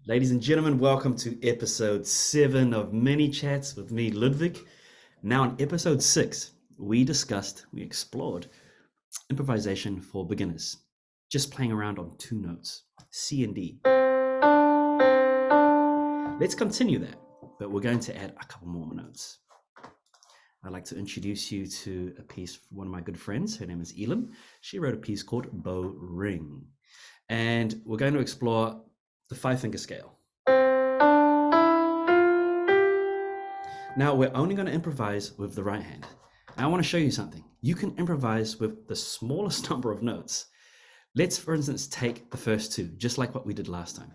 Ladies and gentlemen, welcome to episode 7 of Mini Chats with me, Ludwig. Now, in episode 6, we explored improvisation for beginners, just playing around on 2 notes, C and D. Let's continue that, but we're going to add a couple more notes. I'd like to introduce you to a piece from one of my good friends. Her name is Elam. She wrote a piece called Bow Ring. And we're going to explore the 5-finger scale. Now we're only going to improvise with the right hand. Now I want to show you something. You can improvise with the smallest number of notes. Let's, for instance, take the first 2, just like what we did last time.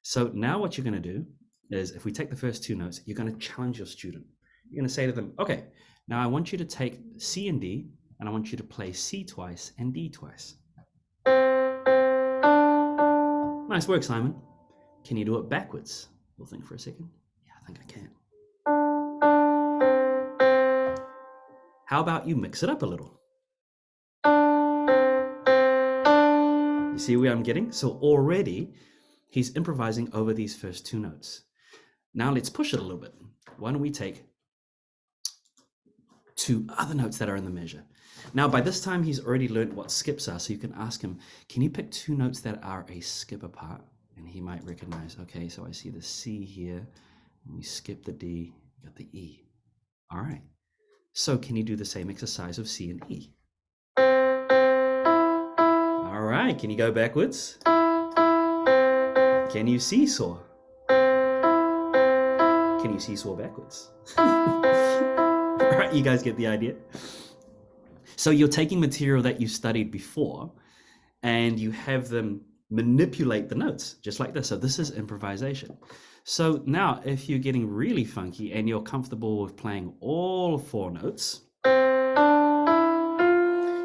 So now what you're going to do is, if we take the first 2 notes, you're going to challenge your student. You're going to say to them, okay, now I want you to take C and D, and I want you to play C twice and D twice. Nice work, Simon. Can you do it backwards? We'll think for a second. Yeah, I think I can. How about you mix it up a little? You see where I'm getting? So already he's improvising over these first 2 notes. Now let's push it a little bit. Why don't we take 2 other notes that are in the measure? Now, by this time, he's already learned what skips are, so you can ask him, can you pick 2 notes that are a skip apart? And he might recognize, okay, so I see the C here, and we skip the D, got the E. All right, so can you do the same exercise of C and E? All right, can you go backwards? Can you seesaw? Can you seesaw backwards? All right, you guys get the idea? So you're taking material that you studied before and you have them manipulate the notes just like this. So this is improvisation. So now if you're getting really funky and you're comfortable with playing all 4 notes,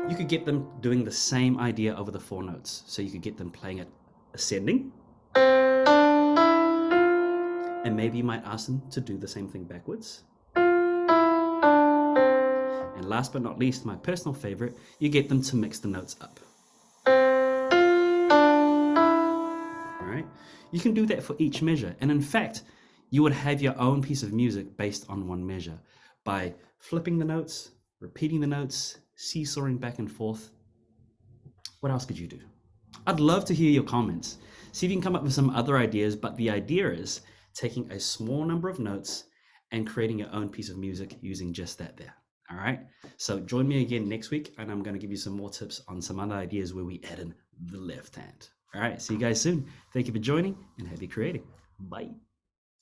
you could get them doing the same idea over the 4 notes. So you could get them playing it ascending, and maybe you might ask them to do the same thing backwards. And last but not least, my personal favorite, you get them to mix the notes up. All right? You can do that for each measure. And in fact, you would have your own piece of music based on one measure by flipping the notes, repeating the notes, seesawing back and forth. What else could you do? I'd love to hear your comments. See if you can come up with some other ideas, but the idea is taking a small number of notes and creating your own piece of music using just that there. All right, so join me again next week, and I'm going to give you some more tips on some other ideas where we add in the left hand. All right, see you guys soon. Thank you for joining, and happy creating. Bye.